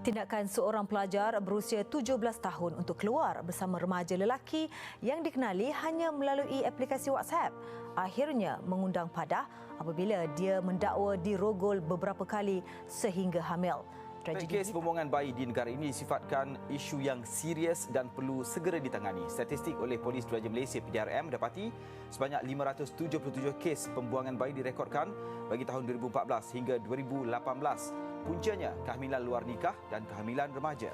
Tindakan seorang pelajar berusia 17 tahun untuk keluar bersama remaja lelaki yang dikenali hanya melalui aplikasi WhatsApp akhirnya mengundang padah apabila dia mendakwa dirogol beberapa kali sehingga hamil. Kes pembuangan bayi di negara ini disifatkan isu yang serius dan perlu segera ditangani. Statistik oleh Polis Diraja Malaysia PDRM mendapati sebanyak 577 kes pembuangan bayi direkodkan bagi tahun 2014 hingga 2018. Puncanya kehamilan luar nikah dan kehamilan remaja.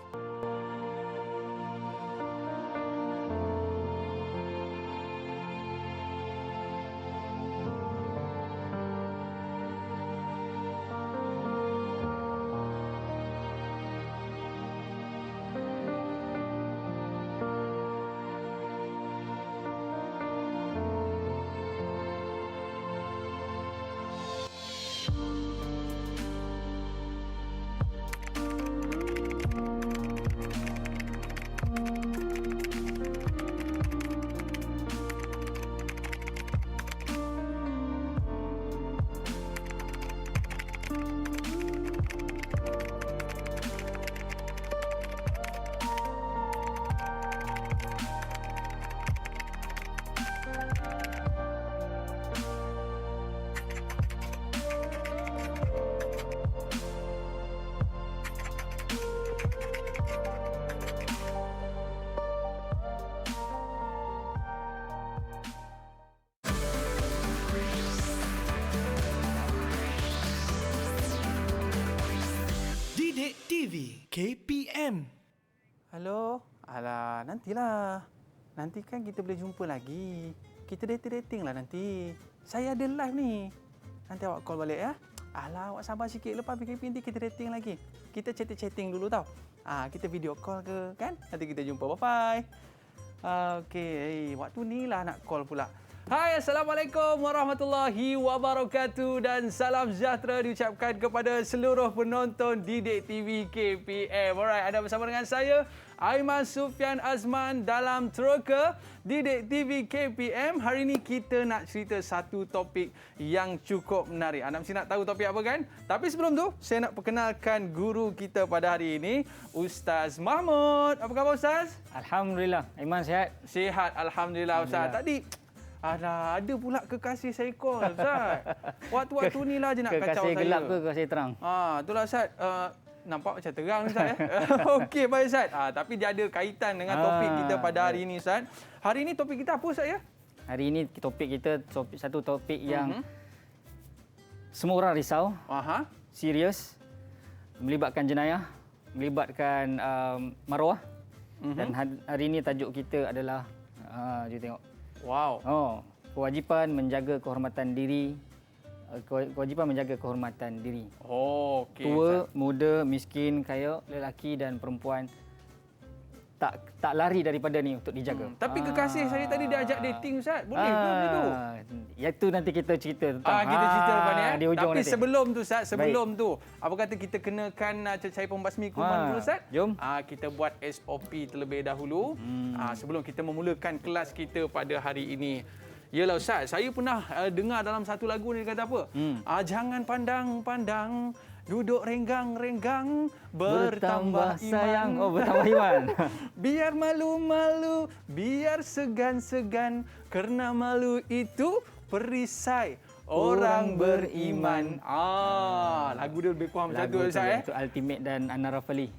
Didik TV KPM. Halo? Alah, nantilah. Nanti kan kita boleh jumpa lagi. Kita dating lah nanti. Saya ada live ni. Nanti awak call balik ya. Alah, awak sabar sikit. Lepas PKP nanti kita dating lagi. Kita chatting dulu tau. Kita video call ke kan? Nanti kita jumpa. Bye-bye. Okey, waktu ni lah nak call pula. Hai, Assalamualaikum warahmatullahi wabarakatuh dan salam sejahtera diucapkan kepada seluruh penonton Didik TV KPM. Alright, anda bersama dengan saya, Aiman Sufian Azman dalam Teroka Didik TV KPM. Hari ini kita nak cerita satu topik yang cukup menarik. Anda mesti nak tahu topik apa kan? Tapi sebelum tu, saya nak perkenalkan guru kita pada hari ini, Ustaz Mahmud. Apa khabar Ustaz? Alhamdulillah. Aiman sihat? Sihat, Alhamdulillah Ustaz. Tadi ada pula kekasih saya call, Ustaz. Waktu-waktu ni lah je nak kacau saya. Kekasih gelap ke kekasih terang? Itulah Ustaz. Nampak macam terang Ustaz. Okey, baik Ustaz. Tapi dia ada kaitan dengan topik kita pada hari ini Ustaz. Hari ini topik kita apa Ustaz ya? Hari ini topik kita satu topik yang semua orang risau. Serius. Melibatkan jenayah, melibatkan maruah. Dan hari ini tajuk kita adalah jom tengok. Wow. Kewajipan menjaga kehormatan diri. Kewajipan menjaga kehormatan diri. Okey. Tua, muda, miskin, kaya, lelaki dan perempuan tak lari daripada ni untuk dijaga. Tapi kekasih saya tadi dia ajak dating Ustaz. Boleh ke begitu? Itu nanti kita cerita tentang. Kita cerita lepas ni di ujung Tapi nanti. sebelum tu Ustaz, sebelum tu, apa kata kita kenakan cecair pembasmi kuman dulu Ustaz? Jom. Kita buat SOP terlebih dahulu. Sebelum kita memulakan kelas kita pada hari ini. Yalah Ustaz, saya pernah dengar dalam satu lagu ni dia kata apa? Jangan pandang-pandang, duduk renggang-renggang, bertambah sayang. iman. Bertambah iman. Biar malu-malu, biar segan-segan, kerana malu itu perisai orang beriman. Lagu dia lebih kurang macam tu Ustaz. Itu Ultimate dan Anna Rafali.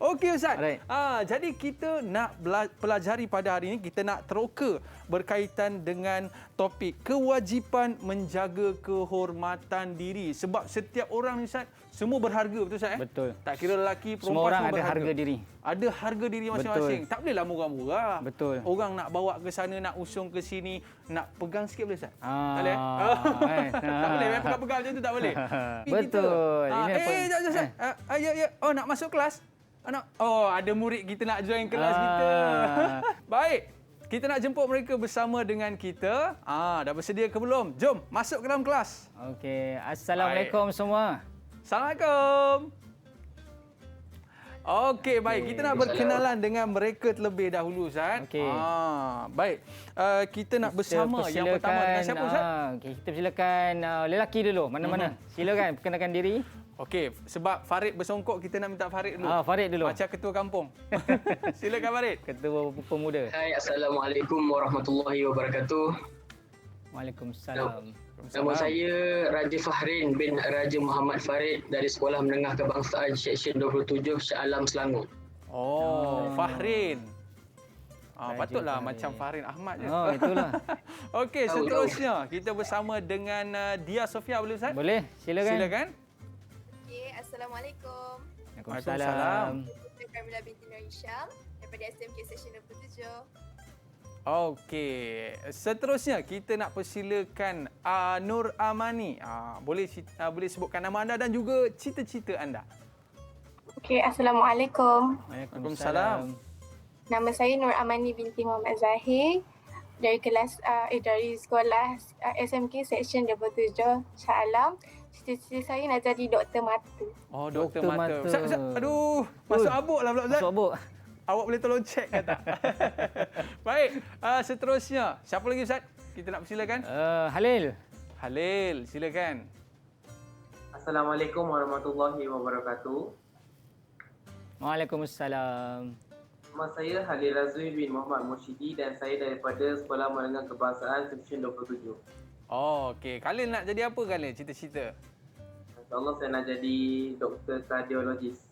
Okey Ustaz. Alright. Jadi kita nak pelajari pada hari ini, kita nak teroka berkaitan dengan topik kewajipan menjaga kehormatan diri. Sebab setiap orang ni Ustaz, semua berharga, betul Ustaz? Betul. Tak kira lelaki, perempuan, Semua orang semua ada berharga. harga diri. Ada harga diri masing-masing. Tak bolehlah murah-murah. Betul. Orang nak bawa ke sana, nak usung ke sini, nak pegang sikit boleh Ustaz? Tak boleh? Tak boleh, pegang-pegang macam tu tak boleh. Betul. Jap. Ya. Nak masuk kelas? Ada murid kita nak join kelas kita. Baik. Kita nak jemput mereka bersama dengan kita. Dah bersedia ke belum? Jom, masuk ke dalam kelas. Okey. Assalamualaikum semua. Assalamualaikum. Okey, baik. Kita nak berkenalan dengan mereka terlebih dahulu, Ustaz. Okey. Baik. Kita nak bersama yang pertama dengan siapa, Ustaz? Okey, kita persilakan lelaki dulu. Mana-mana. Silakan perkenalkan diri. Okey, sebab Farid bersongkok, kita nak minta Farid dulu. Farid dulu. Macam ketua kampung. Silakan Farid. Ketua Pemuda. Hai, Assalamualaikum warahmatullahi wabarakatuh. Waalaikumsalam. Nama saya Raja Fahrin bin Raja Muhammad Farid dari Sekolah Menengah Kebangsaan Seksyen 27 Shah Alam, Selangor. Fahrin. Raja Patutlah Fahrin. macam Fahrin Ahmad je. Itulah. Okey, seterusnya kita bersama dengan Dia Sofia, boleh Ustaz? Boleh, silakan. Silakan. Okay, Assalamualaikum. Waalaikumsalam. Saya Kamila binti Nur Hisham daripada SMK Seksyen 27. Okey, seterusnya kita nak persilakan Nur Amani. Boleh sebutkan nama anda dan juga cita-cita anda. Okay, Assalamualaikum. Waalaikumsalam. Nama saya Nur Amani binti Muhammad Zahir dari sekolah SMK Seksyen 27 Shah Alam. Cita-cita saya nak jadi doktor mata. Doktor Doktor mata. mata. Ustaz, aduh, masuk abuk lah pula Ustaz. Masuk abuk. Awak boleh tolong cek ke tak? Baik, seterusnya. Siapa lagi Ustaz? Kita nak persilakan. Halil. Halil, silakan. Assalamualaikum warahmatullahi wabarakatuh. Waalaikumsalam. Nama saya Halil Razwi bin Muhammad Mursyidi dan saya daripada Sekolah Menengah Kebangsaan Seksyen 27. Okey, Khalil nak jadi apa Khalil? Cita-cita? InsyaAllah saya nak jadi doktor kardiologis.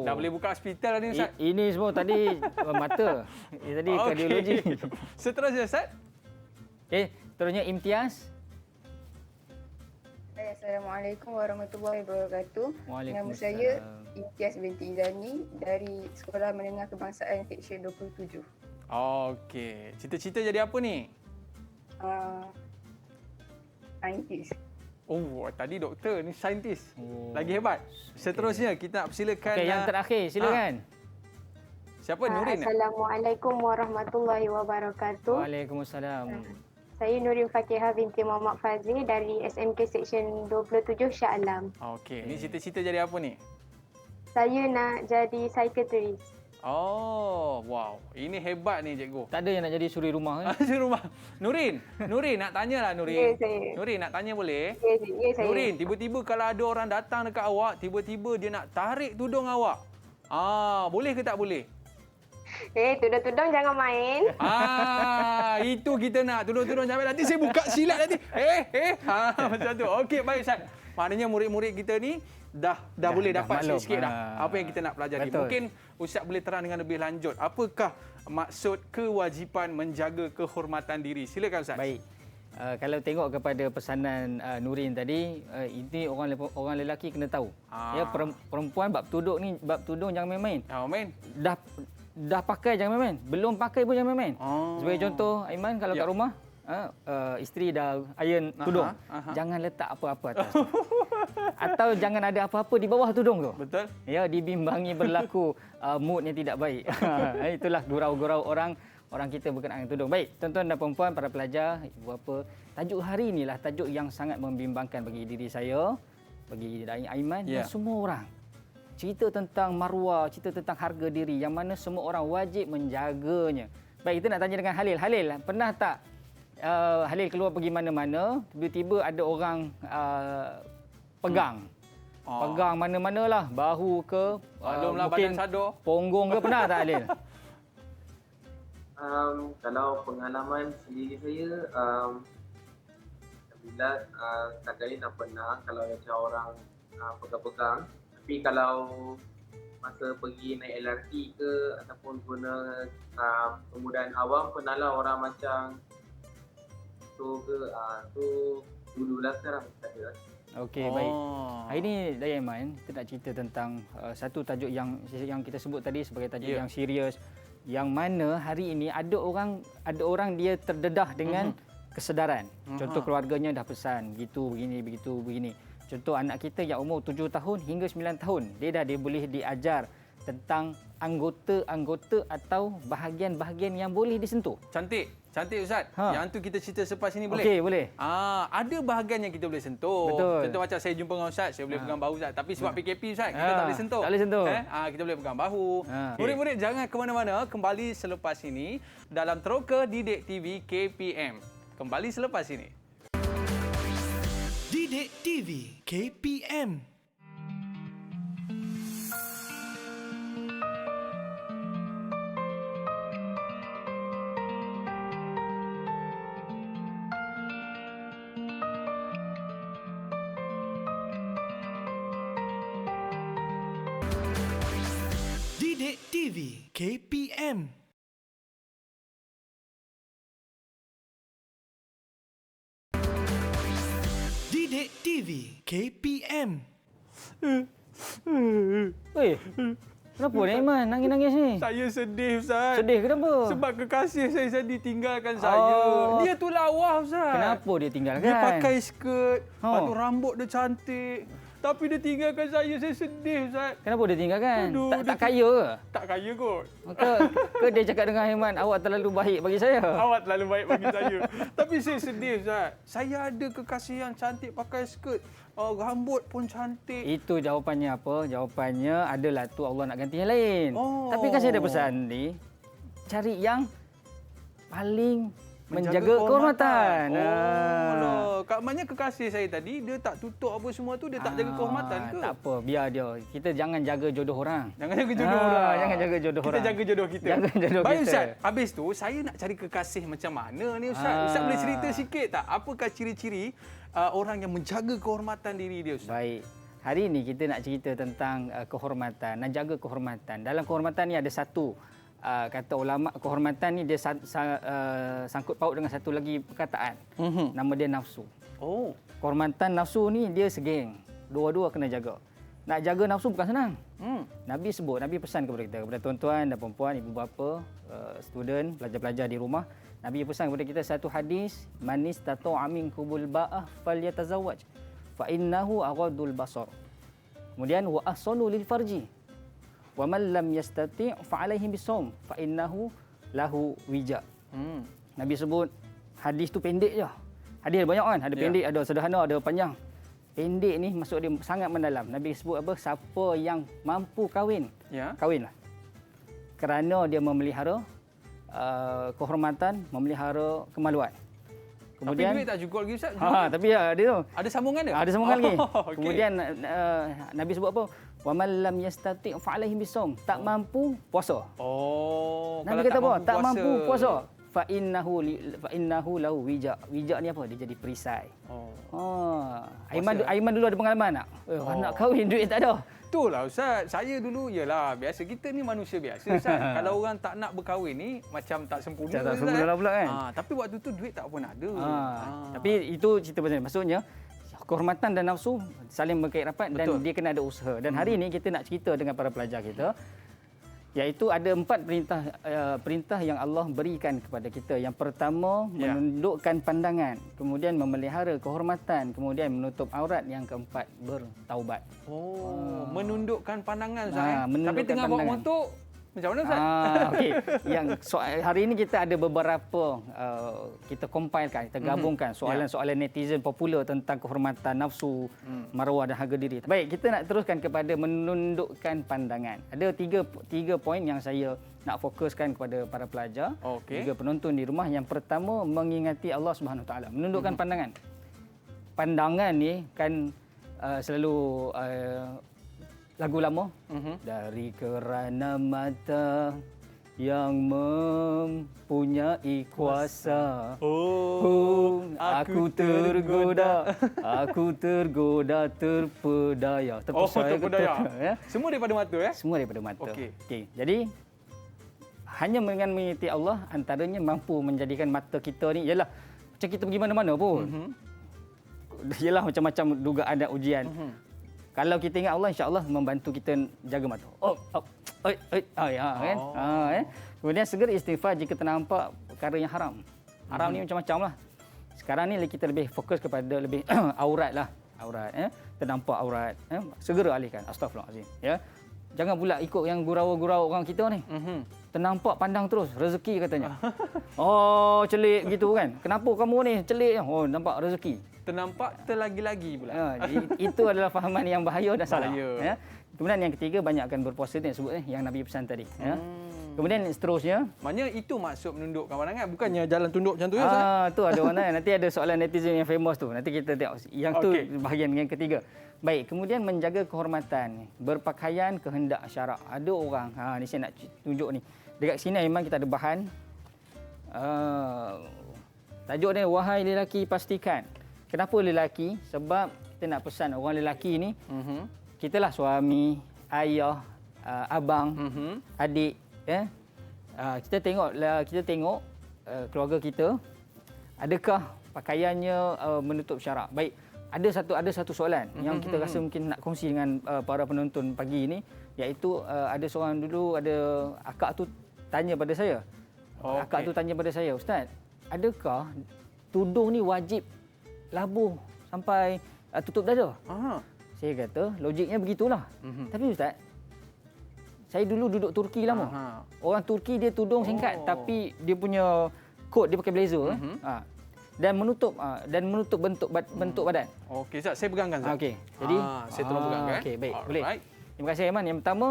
Dah boleh buka hospital dah ni Ustaz. Ini semua tadi mata. Tadi kardiologi. Seterusnya Ustaz. Terusnya Imtiaz. Assalamualaikum warahmatullahi wabarakatuh. Nama saya Imtiaz binti Izani dari Sekolah Menengah Kebangsaan Seksyen 27. Okey, cita-cita jadi apa ni? Saintis. Tadi doktor, ni saintis. Lagi hebat. Seterusnya kita nak persilakan Yang terakhir, silakan. Siapa? Nurin? Assalamualaikum warahmatullahi wabarakatuh. Waalaikumsalam. Saya Nurin Fakihah binti Muhammad Fazli dari SMK Seksyen 27 Shah Alam. Okey, ni cita-cita jadi apa ni? Saya nak jadi psikiatris. Wow. Ini hebat ni cikgu. Tak ada yang nak jadi suri rumah kan? Suri rumah. Nurin nak tanyalah Nurin. Ya, saya. Nurin nak tanya boleh? Ya, saya. Nurin, tiba-tiba kalau ada orang datang dekat awak, tiba-tiba dia nak tarik tudung awak. Boleh ke tak boleh? Tudung-tudung jangan main. Itu kita nak. Tudung-tudung jangan main. Nanti saya buka silat nanti. Macam tu. Okey, baik Ustaz. Maknanya murid-murid kita ni dah boleh dapat sikit-sikit dah apa yang kita nak pelajari. Betul. Mungkin Ustaz boleh terang dengan lebih lanjut. Apakah maksud kewajipan menjaga kehormatan diri? Silakan Ustaz. Baik. Kalau tengok kepada pesanan Nurin tadi, ini orang lelaki kena tahu. Ya, perempuan bab tudung jangan main-main. Main. Dah pakai jangan main-main. Belum pakai pun jangan main-main. Sebagai contoh, Aiman kalau kat rumah, isteri dah iron tudung. Jangan letak apa-apa atas. Atau jangan ada apa-apa di bawah tudung tu. Betul. Ya, dibimbangi berlaku mood yang tidak baik. Itulah gurau-gurau orang kita berkenaan dengan tudung. Baik, tuan-tuan dan puan-puan, para pelajar, ibu bapa, tajuk hari inilah tajuk yang sangat membimbangkan bagi diri saya, bagi Aiman dan semua orang. Cerita tentang maruah, cerita tentang harga diri yang mana semua orang wajib menjaganya. Baik, kita nak tanya dengan Halil. Halil, pernah tak Halil keluar pergi mana-mana, tiba-tiba ada orang pegang mana-manalah, bahu ke, mungkin punggung ke, pernah tak Halil? Kalau pengalaman sendiri saya, alhamdulillah setakat ni tak pernah kalau macam orang pegang-pegang. Tapi kalau masa pergi naik LRT ke ataupun guna kemudahan awam, pernahlah orang macam tu ke, tu dululah, sekarang tak ada. Okey, baik. Hari ini Dayaiman, kita nak cerita tentang satu tajuk yang kita sebut tadi sebagai tajuk yang serius, yang mana hari ini ada orang dia terdedah dengan kesedaran. Contoh keluarganya dah pesan begitu begini. Contoh anak kita yang umur 7 tahun hingga 9 tahun, dia boleh diajar tentang anggota-anggota atau bahagian-bahagian yang boleh disentuh. Cantik Ustaz. Yang tu kita cerita selepas ini boleh? Okey, boleh. Ada bahagian yang kita boleh sentuh. Betul. Contoh macam saya jumpa dengan Ustaz, saya boleh pegang bahu Ustaz. Tapi sebab PKP Ustaz, kita tak boleh sentuh. Tak boleh sentuh. Kita boleh pegang bahu. Murid-murid jangan ke mana-mana. Kembali selepas ini dalam Teroka Didik TV KPM. Kembali selepas ini. Didik TV KPM. TV KPM. Didik TV KPM. Weh, kenapa ni Iman nangis-nangis ni? Saya sedih, Ustaz. Sedih kenapa? Sebab kekasih saya ditinggalkan saya. Dia tu lawa, Ustaz. Kenapa dia tinggalkan? Dia pakai skirt, lepas tu rambut dia cantik. Tapi dia tinggalkan saya sedih, Ustaz. Kenapa dia tinggalkan? Aduh, Tak kaya ke? Tak kaya kot. Ke dia cakap dengan Iman, awak terlalu baik bagi saya? Awak terlalu baik bagi saya. Tapi saya sedih, Ustaz. Saya ada kekasih yang cantik pakai skirt. Rambut pun cantik. Itu jawapannya apa? Jawapannya adalah tu Allah nak ganti yang lain. Tapi kan saya ada pesan ni, cari yang paling menjaga kehormatan. Maknanya kekasih saya tadi, dia tak tutup apa semua tu, dia tak jaga kehormatan ke? Tak apa, biar dia. Kita jangan jaga jodoh orang. Jangan jaga jodoh orang. Jangan jaga jodoh orang. Kita jaga jodoh kita. Jaga jodoh Baik, kita. Ustaz. Habis tu, saya nak cari kekasih macam mana ni, Ustaz? Ustaz boleh cerita sikit tak? Apakah ciri-ciri orang yang menjaga kehormatan diri dia, Ustaz? Baik. Hari ini kita nak cerita tentang kehormatan, nak jaga kehormatan. Dalam kehormatan ni ada satu, kata ulama, kehormatan ni dia sangkut paut dengan satu lagi perkataan. Nama dia nafsu. Kehormatan nafsu ni dia segeng. Dua-dua kena jaga. Nak jaga nafsu bukan senang. Nabi sebut, Nabi pesan kepada kita, kepada tuan-tuan dan puan-puan, ibu bapa, student, pelajar-pelajar di rumah. Nabi pesan kepada kita satu hadis, man istata'a minkumul ba'ah falyatazawwaj fa innahu aghadul basar. Kemudian wa ahsanu lil farji. Wa man lam yastati' fa alaihi bisawm fa innahu lahu wija. Nabi sebut hadis tu pendek je. Hadis banyak kan, ada pendek, ada sederhana, ada panjang. Pendek ni maksud dia sangat mendalam. Nabi sebut apa? Siapa yang mampu kahwin, kahwinlah. Kerana dia memelihara kehormatan, memelihara kemaluan. Kemudian tapi duit tak cukup lagi, Ustaz? Tapi ada tu. Ada sambungan dia? Ada sambungan lagi. Okay. Kemudian Nabi sebut apa? Wa man lam yastati' fa alaihi bisawm. Tak mampu puasa. Nabi kata apa? Tak mampu puasa. Fa innahu lahu wija. Wija ni apa? Dia jadi perisai. Aiman dulu ada pengalaman tak? Anak kahwin duit tak ada. Itulah, Ustaz. Saya dulu, yalah, biasa. Kita ni manusia biasa, Ustaz. Kalau orang tak nak berkahwin ni, macam tak sempurna. Tak sempurna pula kan? Tapi waktu tu duit tak pun ada. Tapi itu cerita pasal. Maksudnya, kehormatan dan nafsu saling berkait rapat. Betul. Dan dia kena ada usaha. Dan hari ini kita nak cerita dengan para pelajar kita, iaitu ada 4 perintah yang Allah berikan kepada kita. Yang pertama, menundukkan pandangan. Kemudian memelihara kehormatan. Kemudian menutup aurat. Yang keempat, bertaubat. Menundukkan pandangan, Ustaz. Menundukkan tapi tengah bawa motor, macam mana, Ustaz? Okey. Yang hari ini kita ada beberapa, kita compilekan, kita gabungkan soalan-soalan netizen popular tentang kehormatan, nafsu, maruah dan harga diri. Baik, kita nak teruskan kepada menundukkan pandangan. Ada tiga poin yang saya nak fokuskan kepada para pelajar, juga penonton di rumah. Yang pertama, mengingati Allah Subhanahu Wa Taala, menundukkan pandangan. Pandangan ni kan selalu lagu lama, dari kerana mata yang mempunyai kuasa, aku tergoda terpedaya. Terpedaya. Semua daripada mata, ya? Semua daripada mata. Okey. Jadi hanya dengan mengingati Allah, antaranya mampu menjadikan mata kita ni, ialah macam kita pergi mana-mana pun, ialah macam-macam dugaan dan ujian. Kalau kita ingat Allah, insya-Allah membantu kita jaga mata. Kemudian segera istighfar jika ternampak perkara yang haram. Haram ni macam-macam lah. Sekarang ni kita lebih fokus kepada lebih aurat lah. Aurat, ternampak aurat, segera alihkan. Astagfirullahalazim. Ya. Jangan pula ikut yang gurau-gurau orang kita ni. Ternampak pandang terus, rezeki katanya. Celik gitu kan. Kenapa kamu ni celik? Nampak rezeki. Ternampak terlagi-lagi pula. Itu adalah fahaman yang bahaya dan salah. Ya. Kemudian yang ketiga, banyakkan berpuasa ni sebut yang Nabi pesan tadi. Ya. Kemudian seterusnya, maknanya itu maksud menundukkan pandangan, bukannya jalan tunduk macam tu ya. Tu ada orang nanti ada soalan netizen yang famous tu. Nanti kita tengok yang tu bahagian yang ketiga. Baik, kemudian menjaga kehormatan, berpakaian kehendak syarak. Ada orang, ni saya nak tunjuk ni. Dekat sini memang kita ada bahan. Tajuk dia, wahai lelaki pastikan. Kenapa lelaki? Sebab kita nak pesan orang lelaki ni, kita lah suami, ayah, abang, adik, ya. Kita tengok keluarga kita, adakah pakaiannya menutup syarak. Baik, ada satu soalan yang kita rasa mungkin nak kongsi dengan para penonton pagi ini, iaitu ada seorang dulu, ada akak tu tanya pada saya. Akak tu tanya pada saya, Ustaz, adakah tudung ni wajib labuh sampai tutup dada? Saya kata logiknya begitulah. Tapi Ustaz, saya dulu duduk Turki lama. Orang Turki dia tudung singkat tapi dia punya kot dia pakai blazer dan menutup bentuk badan. Okey, Ustaz, saya pegangkan, Ustaz. Okey. Jadi saya tolong pegangkan. Okey, baik. Alright. Boleh. Terima kasih Aiman. Yang pertama,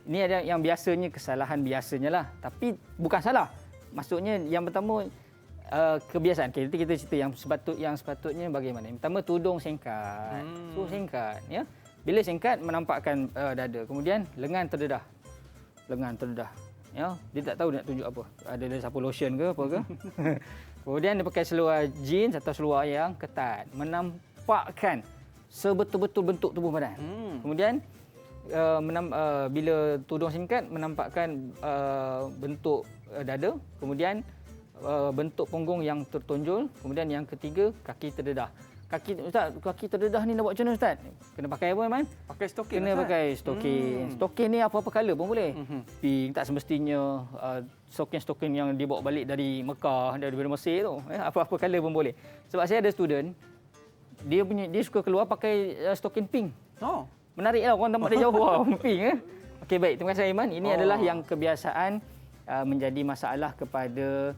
ini ada yang biasanya kesalahan biasanya lah, tapi bukan salah. Maksudnya yang pertama kebiasaan. Okay, nanti kita cerita yang sepatutnya bagaimana. Yang pertama, tudung singkat. So singkat, ya. Bila singkat menampakkan dada. Kemudian lengan terdedah. Ya, dia tak tahu nak tunjuk apa. Ada sapu lotion ke apa ke. Kemudian dia pakai seluar jeans atau seluar yang ketat, menampakkan sebetul-betul bentuk tubuh badan. Kemudian bila tudung singkat menampakkan bentuk dada, kemudian bentuk punggung yang tertonjol, kemudian yang ketiga kaki terdedah. Kaki terdedah ni nak buat macam mana, Ustaz? Kena pakai apa, Man? Pakai stokin. Kena pakai stokin. Stokin ni apa-apa colour pun boleh. Pink, tak semestinya stokin yang dibawa balik dari Mekah, dari Mesir tu. Apa-apa colour pun boleh. Sebab saya ada student, dia suka keluar pakai stokin pink. Menarik lah, orang nampak dia jauh. Pink. Okey, baik. Terima kasih, Aiman. Ini adalah yang kebiasaan menjadi masalah kepada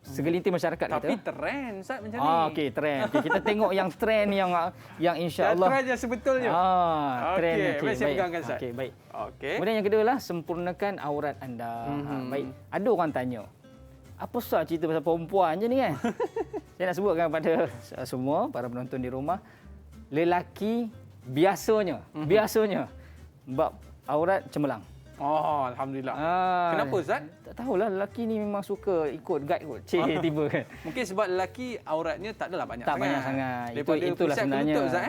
segelintir masyarakat kita. Tapi trend, Ustaz, macam ni. Okey, trend. Okay, kita tengok yang trend yang insya-Allah. Trend yang sebetulnya. Trend. Okey, saya pegangkan, Ustaz. Okey, baik. Okey. Kemudian yang kedua lah, sempurnakan aurat anda. Baik. Ada orang tanya, apa susah cerita pasal perempuan je ni kan? Saya nak sebutkan kepada semua, para penonton di rumah, lelaki biasanya bab aurat cemerlang. Alhamdulillah. Kenapa, Ustaz? Tak tahulah, lelaki ni memang suka ikut guide kot. Tiba kan. Mungkin sebab lelaki auratnya tak adalah banyak sangat. Banyak sangat. Daripada Itulah sebenarnya. Lutut, Ustaz,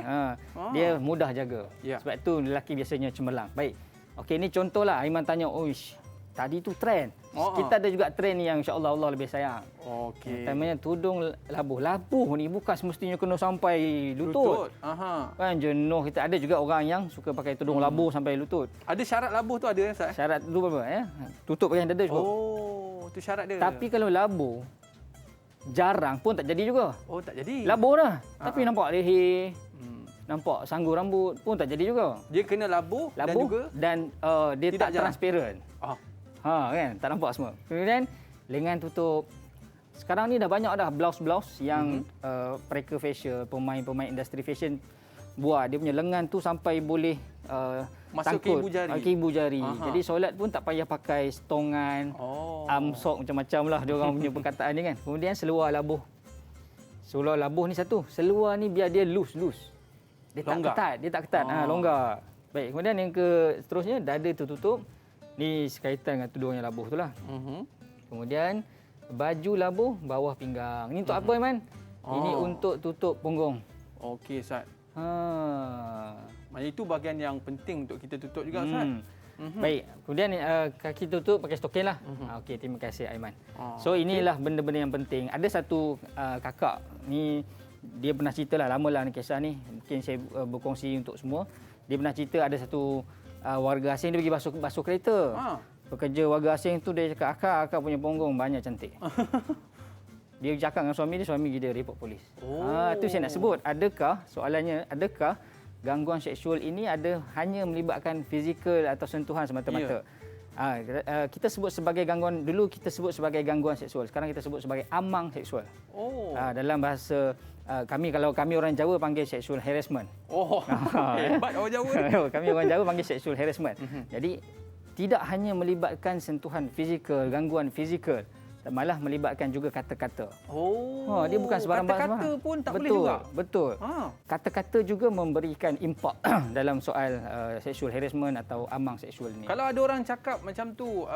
Dia mudah jaga. Sebab tu lelaki biasanya cemerlang. Baik. Okey, ni contohlah. Aiman tanya, "Oish, tadi tu trend." Kita ada juga trend yang insya-Allah Allah lebih sayang. Okey. Namanya tudung labuh. Labuh ni bukan semestinya kena sampai lutut. Kan jenuh kita. Ada juga orang yang suka pakai tudung labuh sampai lutut. Ada syarat labuh tu ada, Ustaz? Syarat tu apa ya? Tutup bahagian dada cukup. Tu syarat dia. Tapi kalau labuh jarang pun tak jadi juga. Tak jadi. Labuh dah. Tapi nampak leher. Nampak sanggur rambut pun tak jadi juga. Dia kena labuh dan dia tak transparent. Kan, tak nampak semua. Kemudian lengan tutup. Sekarang ni dah banyak dah blouse-blouse yang mereka facial, pemain-pemain industri fashion buat. Dia punya lengan tu sampai boleh masuk ke ibu jari. Jadi solat pun tak payah pakai stongan, amsok macam-macam lah dia orang punya perkataan ni kan. Kemudian seluar labuh. Seluar labuh ni satu. Seluar ni biar dia loose. Dia tak ketat. Longgar. Baik, kemudian yang seterusnya dada tertutup. Ni sekaitan dengan tudung yang labuh tu lah. Kemudian baju labuh bawah pinggang. Ini untuk apa, Iman? Ini untuk tutup punggung. Okey, Ustaz. Itu bahagian yang penting untuk kita tutup juga, Ustaz. Baik. Kemudian kaki tutup pakai stokin lah. Okey, terima kasih, Aiman. So inilah benda-benda yang penting. Ada satu kakak ni, dia pernah cerita lah, lama lah ni kisah ni. Mungkin saya berkongsi untuk semua. Dia pernah cerita ada satu warga asing, dia pergi basuh kereta. Pekerja warga asing tu dia cakap, akak punya punggung banyak cantik. Dia cakap dengan suami dia report polis. Tu saya nak sebut. Soalannya, adakah gangguan seksual ini hanya melibatkan fizikal atau sentuhan semata-mata? Kita sebut sebagai gangguan, dulu kita sebut sebagai gangguan seksual. Sekarang kita sebut sebagai amang seksual. Dalam bahasa kalau kami orang Jawa panggil sexual harassment. Hebat orang Jawa. Kami orang Jawa panggil sexual harassment. Jadi tidak hanya melibatkan sentuhan fizikal, gangguan fizikal, malah melibatkan juga kata-kata. Dia bukan sembarang kata-kata pun tak boleh juga. Betul. Kata-kata juga memberikan impak dalam soal sexual harassment atau amang seksual ni. Kalau ada orang cakap macam tu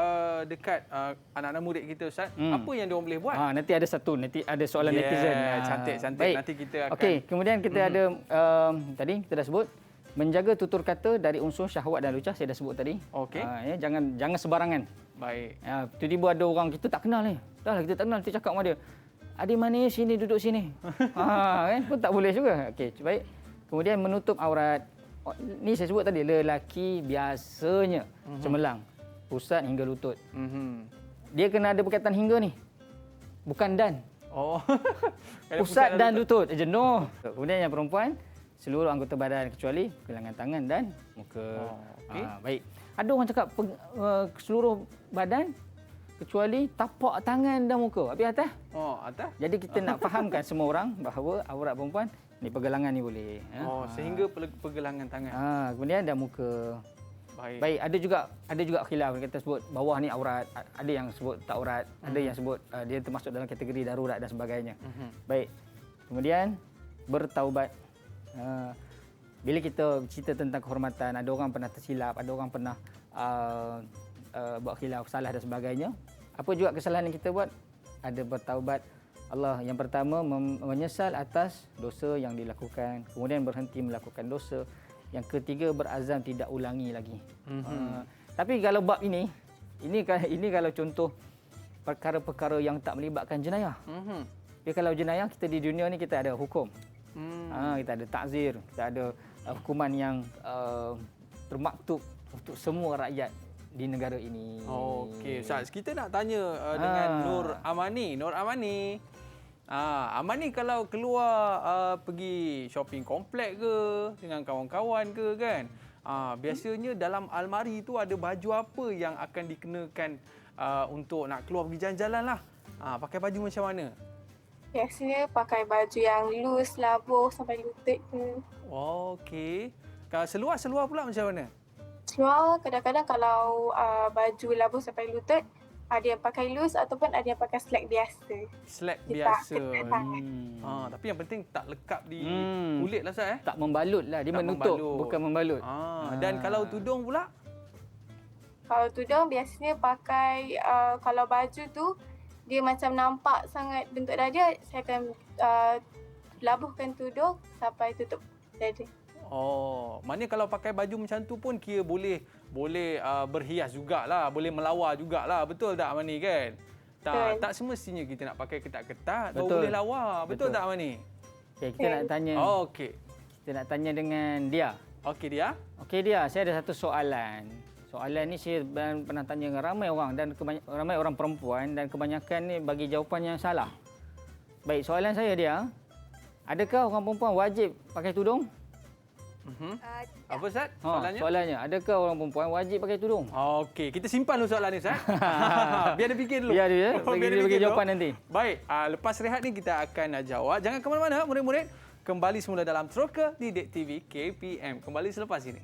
dekat anak-anak murid kita, Ustaz, apa yang dia orang boleh buat? Nanti ada soalan netizen. Cantik. Nanti kita akan. Okey, kemudian kita ada tadi kita dah sebut menjaga tutur kata dari unsur syahwat dan lucah saya dah sebut tadi. Okey. Ya, jangan sebarangan. Baik. Tiba-tiba ada orang kita tak kenal ni. Dah lah kita tak kenal, kita cakap sama dia. Adik manis sini duduk sini. Kan pun tak boleh juga. Okey, baik. Kemudian menutup aurat. Ni saya sebut tadi lelaki biasanya cemerlang pusat hingga lutut. Dia kena ada berkaitan hingga ni. Bukan dan. Oh. Pusat dan lutut. Jenuh. Kemudian yang perempuan seluruh anggota badan kecuali gelangan tangan dan muka. Okey. Baik. Ada orang cakap seluruh badan kecuali tapak tangan dan muka. Habis atas? Atas. Jadi kita nak fahamkan semua orang bahawa aurat perempuan ni pergelangan ni boleh. Sehingga pergelangan tangan. Kemudian dan muka. Baik. Ada juga khilaf kita sebut bawah ni aurat, ada yang sebut tak aurat, ada yang sebut dia termasuk dalam kategori darurat dan sebagainya. Baik. Kemudian bertaubat. Bila kita cerita tentang kehormatan, ada orang pernah tersilap, ada orang pernah buat khilaf, salah dan sebagainya. Apa juga kesalahan yang kita buat? Ada bertaubat. Allah yang pertama menyesal atas dosa yang dilakukan, kemudian berhenti melakukan dosa. Yang ketiga berazam tidak ulangi lagi. Tapi kalau bab ini kalau contoh perkara-perkara yang tak melibatkan jenayah. Tapi kalau jenayah kita di dunia ni kita ada hukum. Kita ada takzir, kita ada hukuman yang termaktub untuk semua rakyat di negara ini. Okey, Ustaz, kita nak tanya dengan Nur Amani. Nur Amani. Amani kalau keluar pergi shopping komplek ke dengan kawan-kawan ke kan. Biasanya dalam almari tu ada baju apa yang akan dikenakan untuk nak keluar pergi jalan-jalan lah. Pakai baju macam mana? Biasanya pakai baju yang loose, labuh sampai lutut ke. Okey. Kalau seluar pula macam mana? Seluar kadang-kadang kalau baju labuh sampai lutut, ada yang pakai loose ataupun ada yang pakai slack biasa. Slack Dia biasa. tak kena sangat. Tapi yang penting tak lekat di kulit lah Ustaz. Tak membalut lah, dia Tak menutup membalut. bukan membalut. Dan kalau tudung pula? Kalau tudung biasanya pakai, kalau baju tu dia macam nampak sangat bentuk dada, saya akan labuhkan tudung sampai tutup dada. Maknanya kalau pakai baju macam tu pun kira boleh berhias jugalah, boleh melawar jugalah. Betul tak Amani kan? Tak semestinya kita nak pakai ketat-ketat baru boleh lawa. Betul tak Amani? Okey, kita nak tanya. Okey. Kita nak tanya dengan dia. Okey dia. Okey dia, saya ada satu soalan. Soalan ni saya pernah tanya dengan ramai orang dan ramai orang perempuan dan kebanyakan ni bagi jawapan yang salah. Baik, soalan saya dia, adakah orang perempuan wajib pakai tudung? Apa Ustaz? Soalannya, adakah orang perempuan wajib pakai tudung? Okey, kita simpan dulu soalan ni Ustaz. Biar dia fikir dulu. Biar dia bagi jawapan nanti. Baik, lepas rehat ni kita akan jawab. Jangan ke mana-mana murid-murid. Kembali semula dalam Teroka Didik TV KPM. Kembali selepas ini.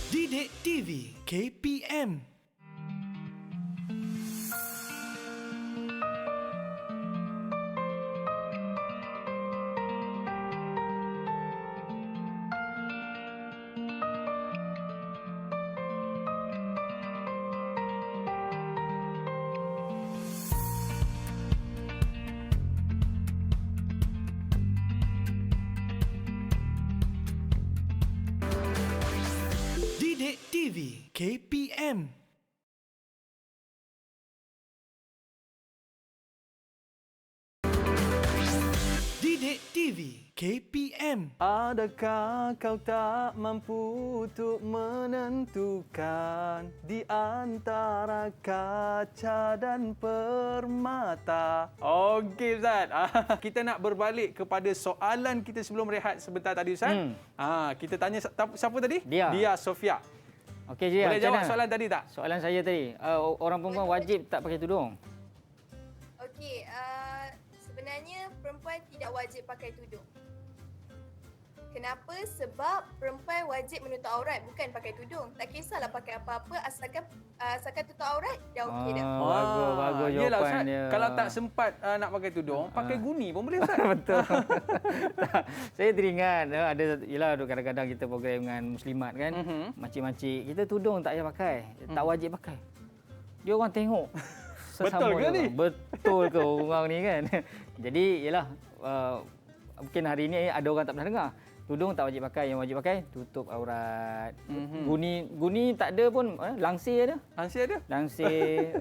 Didik TV KPM. Didik TV KPM. Didik TV KPM. Adakah kau tak mampu untuk menentukan di antara kaca dan permata? Okey Ustaz. Kita nak berbalik kepada soalan kita sebelum rehat sebentar tadi Ustaz. Kita tanya siapa tadi? Dia Sofia. Okey Dia. Boleh jawab soalan tadi tak? Soalan saya tadi, orang perempuan wajib tak pakai tudung? Okey, sebenarnya perempuan tidak wajib pakai tudung. Kenapa? Sebab perempuan wajib menutup aurat, bukan pakai tudung. Tak kisahlah pakai apa-apa, asalkan tutup aurat, dah okey dah. Bagus Yelah, jawapan Ustaz, dia. kalau tak sempat nak pakai tudung, pakai guni pun boleh Ustaz. Betul. Saya teringat ada kadang-kadang kita program dengan muslimat kan, makcik-makcik, kita tudung tak payah pakai, tak wajib pakai. Dia orang tengok. Betul ke ni? Betul ke orang ni kan? Jadi yalah, mungkin hari ni ada orang tak pernah dengar. Tudung tak wajib pakai, yang wajib pakai tutup aurat. Guni tak ada pun, langsir ada. Langsir ada? Langsir,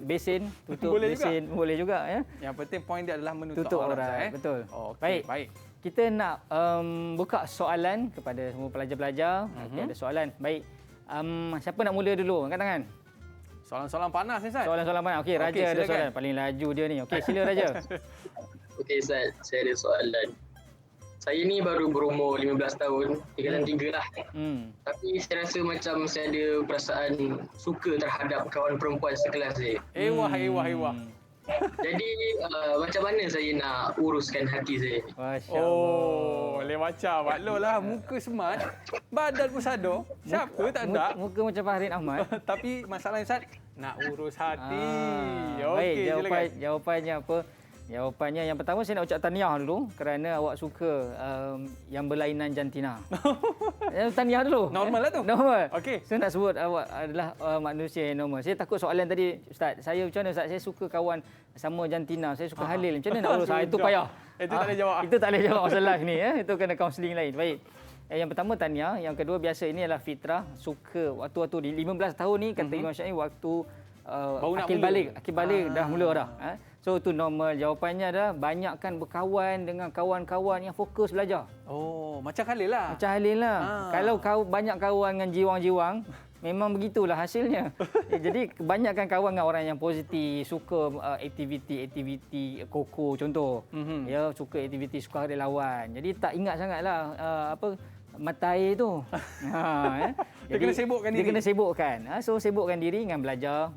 besen, tutup Boleh besen juga? boleh juga ya. Yang penting poin dia adalah menutup Tutup aurat. aurat, betul. Okey, Baik. Kita nak buka soalan kepada semua pelajar-pelajar. Okey, ada soalan. Baik. Siapa nak mula dulu? Angkat tangan. Soalan-soalan panas ni, Ustaz. Soalan-soalan panas. Okey, Raja ada silakan. soalan. Paling laju dia ni. Okey, sila Raja. Okey Ustaz, saya ada soalan. Saya ni baru berumur 15 tahun, tingkatan 3 lah. Tapi saya rasa macam saya ada perasaan suka terhadap kawan perempuan sekelas saya. Ewah. Jadi macam mana saya nak uruskan hati saya? Masya Allah. Boleh macam Maklo lah, muka smart, badan pun sado. Siapa tak ada? Muka macam Fahrin Ahmad. Tapi masalahnya, Ustaz, nak urus hati. Baik, Okey, jawapannya apa? Jawapannya yang pertama saya nak ucap tahniah dulu kerana awak suka yang berlainan jantina. Tahniah dulu. Normal lah tu. Normal. Okey. Saya nak sebut awak adalah manusia yang normal. Saya takut soalan tadi, Ustaz. Saya macam mana, Ustaz? Saya suka kawan sama jantina. Saya suka halil. Macam mana nak urus? Itu payah. Itu tak boleh jawab. Itu tak boleh jawab masa live ni. Itu kena kaunseling lain. Baik. Yang pertama tahniah. Yang kedua biasa ini adalah fitrah. Suka waktu-waktu di 15 tahun ni kata Imam Syafi'i waktu akil balik dah mula dah. So itu normal. Jawapannya adalah banyakkan berkawan dengan kawan-kawan yang fokus belajar. Oh, macam Khalil lah. Macam Halil lah. Kalau kau banyak kawan dengan jiwang-jiwang, memang begitulah hasilnya. Jadi kebanyakan kawan dengan orang yang positif, suka aktiviti koko contoh. Ya, suka aktiviti suka relawan. Jadi tak ingat sangatlah mata air tu. Dia kena sibukkan diri. Dia kena sibukkan. So sibukkan diri dengan belajar.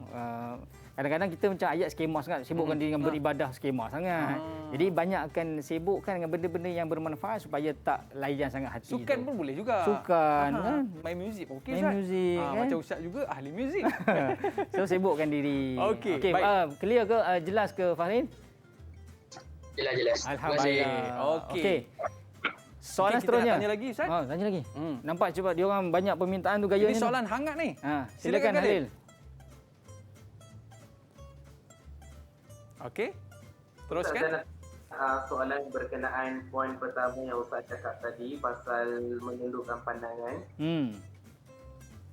Kadang-kadang kita macam ayat skema sangat, sibukkan diri dengan beribadah skema sangat. Jadi banyakkan sibukkan dengan benda-benda yang bermanfaat supaya tak layan sangat hati. Sukan pun boleh juga. Sukan kan. Main muzik okey, Main muzik kan. Macam Ustaz juga ahli muzik. So sibukkan diri. Okey, baik. Clear ke? Jelas ke Fahrin? Jelas. Alhamdulillah. Okey. Soalan seterusnya. Tanya lagi, Ustaz. Tanya lagi. Nampak cepat dia orang banyak permintaan tu gayanya. Ini soalan hangat ni. Silakan Halil. Okey. Teruskan. Soalan berkenaan poin pertama yang Ustaz cakap tadi pasal menundukkan pandangan.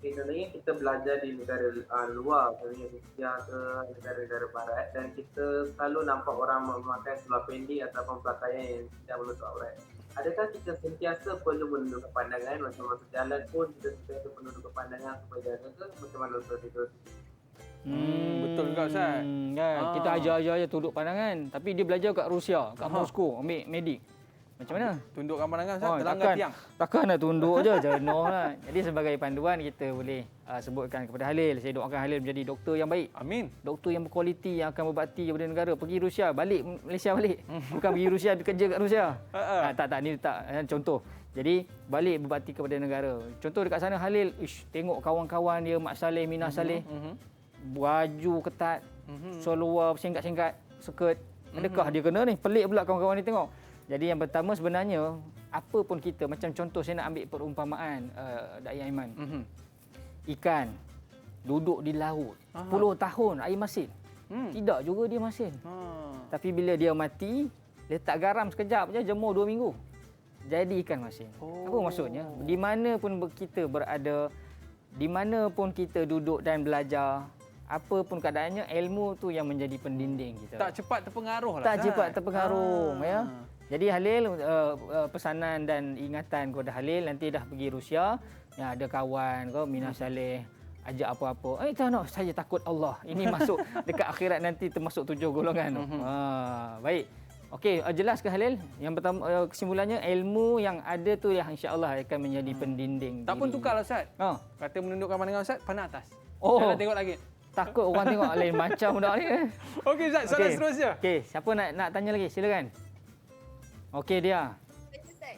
Sebenarnya kita belajar di negara luar, sebenarnya Rusia ke negara-negara barat, dan kita selalu nampak orang memakai seluar pendek ataupun pakaian yang tidak menutup aurat. Adakah kita sentiasa perlu menundukkan pandangan, macam masa jalan pun kita sentiasa menundukkan pandangan supaya jaga ke? Macam mana Ustaz itu? Betul juga, Ustaz. Kan? Kita ajar je tunduk pandangan. Tapi dia belajar kat Rusia, kat Moskow, ambil medik. Macam mana? Tundukkan pandangan, Ustaz, terlanggar tiang. Takkan nak tunduk je, jenuh lah. Jadi sebagai panduan kita boleh sebutkan kepada Halil. Saya doakan Halil menjadi doktor yang baik. Amin. Doktor yang berkualiti, yang akan berbakti kepada negara. Pergi Rusia, balik Malaysia balik. Bukan pergi Rusia, kerja kat Rusia. Ni tak. Contoh. Jadi balik berbakti kepada negara. Contoh dekat sana Halil, tengok kawan-kawan dia, Mak Saleh, Minah Saleh. Baju ketat, seluar singkat-singkat, skirt. Adakah dia kena ni? Pelik pula kawan-kawan ni tengok. Jadi yang pertama sebenarnya, apa pun kita, macam contoh saya nak ambil perumpamaan Dai Aiman. Ikan duduk di laut, puluh tahun air masin. Tidak juga dia masin. Tapi bila dia mati, letak garam sekejap je, jemur 2 minggu. Jadi ikan masin. Apa maksudnya? Di mana pun kita berada, di mana pun kita duduk dan belajar, apa pun keadaannya, ilmu tu yang menjadi pendinding kita. Tak cepat terpengaruh lah. Tak cepat terpengaruh. Ya. Jadi Halil, pesanan dan ingatan kepada Halil, nanti dah pergi Rusia, yang ada kawan kau, Minah Saleh, ajak apa-apa. Tak nak, saya takut Allah. Ini masuk dekat akhirat nanti termasuk 7 golongan. Baik. Okey, jelas ke Halil? Yang pertama, kesimpulannya ilmu yang ada tu yang insya-Allah akan menjadi pendinding. Tak pun tukarlah, Ustaz. Kata menundukkan pandangan, Ustaz, pandang atas. Oh. Jangan tengok lagi. Takut orang tengok lain macam budak ni. Okey, Ustaz, soalan seterusnya. Okey, siapa nak tanya lagi? Silakan. Okey, dia. Ustaz.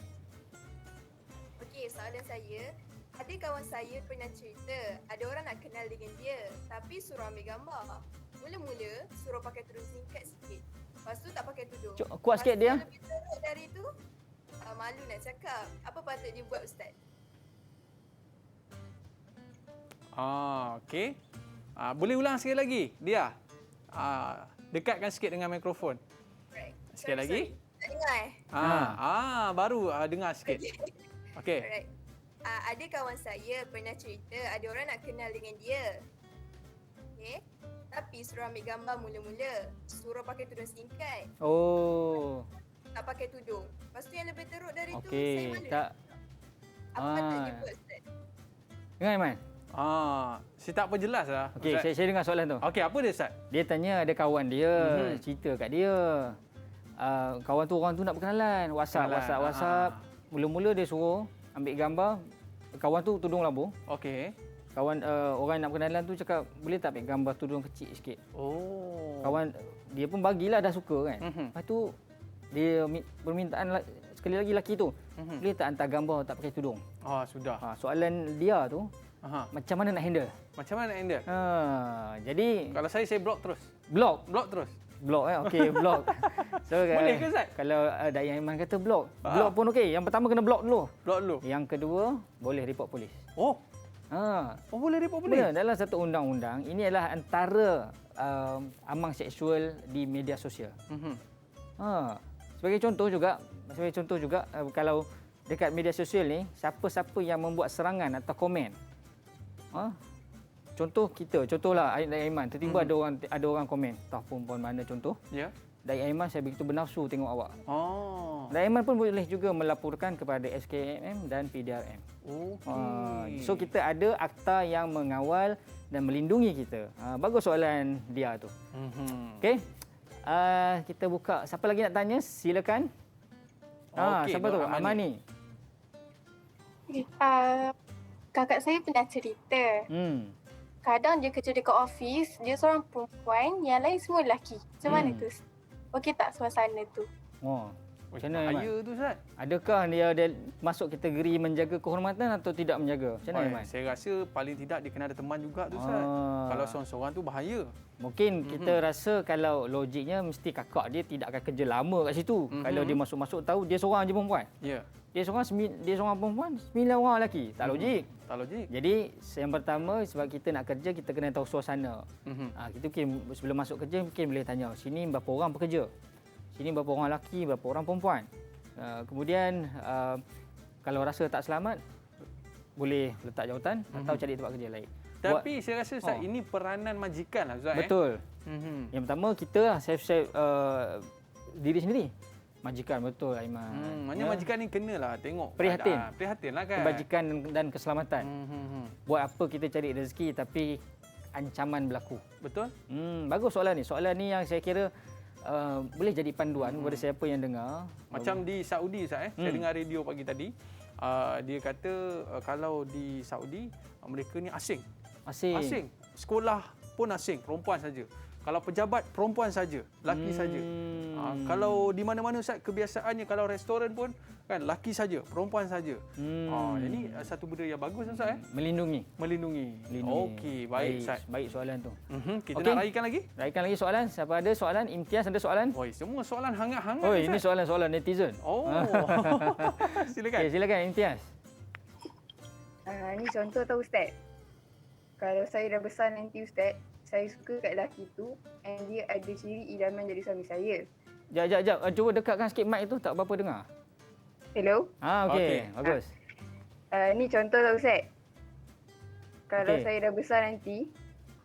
Okey, soalan saya, ada kawan saya pernah cerita, ada orang nak kenal dengan dia, tapi suruh ambil gambar. Mula-mula suruh pakai tudung singkat sikit. Lepas tu tak pakai tudung. Kuat sikit dia. Lebih teruk dari tu, malu nak cakap. Apa patut dia buat, Ustaz? Okey. Boleh ulang sekali lagi, dia. Dekatkan sikit dengan mikrofon. Right. Sekali lagi. Tak dengar Baru dengar sikit. Okey. Alright. Ada kawan saya pernah cerita ada orang nak kenal dengan dia. Okay. Tapi suruh ambil gambar mula-mula. Suruh pakai tudung singkat. Oh. Tak pakai tudung. Lepas tu yang lebih teruk dari tu, Okey. saya malu. Tak. Apa patutnya buat, Ustaz? Dengar Iman? Saya tak apa jelas lah. Okey, saya dengar soalan tu. Okey, apa dia Ustaz? Dia tanya ada kawan dia, cerita kat dia. Kawan tu orang tu nak berkenalan. WhatsApp. Mula-mula dia suruh ambil gambar. Kawan tu tudung labu. Okey. Kawan orang nak berkenalan tu cakap, boleh tak ambil gambar tudung kecil sikit? Oh. Kawan dia pun bagilah, dah suka kan. Lepas tu dia permintaan sekali lagi lelaki tu, boleh tak hantar gambar tak pakai tudung? Sudah. Soalan dia tu, macam mana nak handle? Macam mana nak handle? Jadi kalau saya block terus. Block terus. Block okey, block. So, boleh ke Ustaz? Kalau Dayang Iman kata block pun okey. Yang pertama kena block dulu. Yang kedua boleh report polis. Boleh report polis. Benar, dalam satu undang-undang ini adalah antara amang seksual di media sosial. Sebagai contoh juga kalau dekat media sosial ni, siapa-siapa yang membuat serangan atau komen. Contohlah Dayang Iman, tiba-tiba ada orang komen, "Tah perempuan mana contoh?" Ya. Dayang Iman saya begitu bernafsu tengok awak. Dayang Iman pun boleh juga melaporkan kepada SKMM dan PDRM. So kita ada akta yang mengawal dan melindungi kita. Bagus soalan dia tu. Okey. Kita buka. Siapa lagi nak tanya? Silakan. Siapa tu? Amani. Kakak saya pernah cerita. Kadang dia kerja dekat office, dia seorang perempuan, yang lain semua lelaki. Macam mana tu? Okey tak suasana tu? Macam mana, Iman? Bahaya tu, Ustaz. Adakah dia masuk kategori menjaga kehormatan atau tidak menjaga? Macam mana, Iman? Saya rasa paling tidak dia kena ada teman juga tu, Ustaz. Kalau seorang-seorang tu bahaya. Mungkin kita rasa kalau logiknya mesti kakak dia tidak akan kerja lama kat situ. Kalau dia masuk-masuk tahu dia seorang je perempuan. Ya. Dia seorang perempuan, 9 orang lelaki. Tak logik. Tak logik. Jadi yang pertama, sebab kita nak kerja, kita kena tahu suasana. Kita mungkin sebelum masuk kerja mungkin boleh tanya, sini berapa orang bekerja? Sini berapa orang lelaki, berapa orang perempuan? Kemudian kalau rasa tak selamat, boleh letak jawatan atau cari tempat kerja lain. Tapi saya rasa Ustaz, ini peranan majikan lah Ustaz. Betul. Yang pertama kita lah save diri sendiri. Majikan, betul Aiman. Maknanya majikan ni kenalah tengok prihatinlah kan. Kebajikan dan keselamatan. Buat apa kita cari rezeki tapi ancaman berlaku. Betul. Bagus soalan ni. Soalan ni yang saya kira boleh jadi panduan kepada siapa yang dengar. Macam di Saudi Ustaz saya dengar radio pagi tadi. Dia kata kalau di Saudi mereka ni asing. Sekolah pun asing, perempuan saja. Kalau pejabat perempuan saja, lelaki saja. Kalau di mana-mana Ustaz kebiasaannya, kalau restoran pun kan lelaki saja, perempuan saja. Jadi satu benda yang bagus Ustaz Melindungi. Okey, baik Ustaz. Baik soalan tu. Kita nak raikan lagi? Raikan lagi soalan. Siapa ada soalan? Imtiaz ada soalan? Semua soalan hangat-hangat. Ini soalan-soalan netizen. Silakan. Okay, silakan Imtiaz. Ni contoh tahu Ustaz. Kalau saya dah besar nanti Ustaz, saya suka kat lelaki tu and dia ada ciri idaman jadi suami saya. Jap. Cuba dekatkan sikit mic tu, tak berapa dengar. Hello? Okey. Bagus. Ni contoh lah Ustaz. Kalau saya dah besar nanti,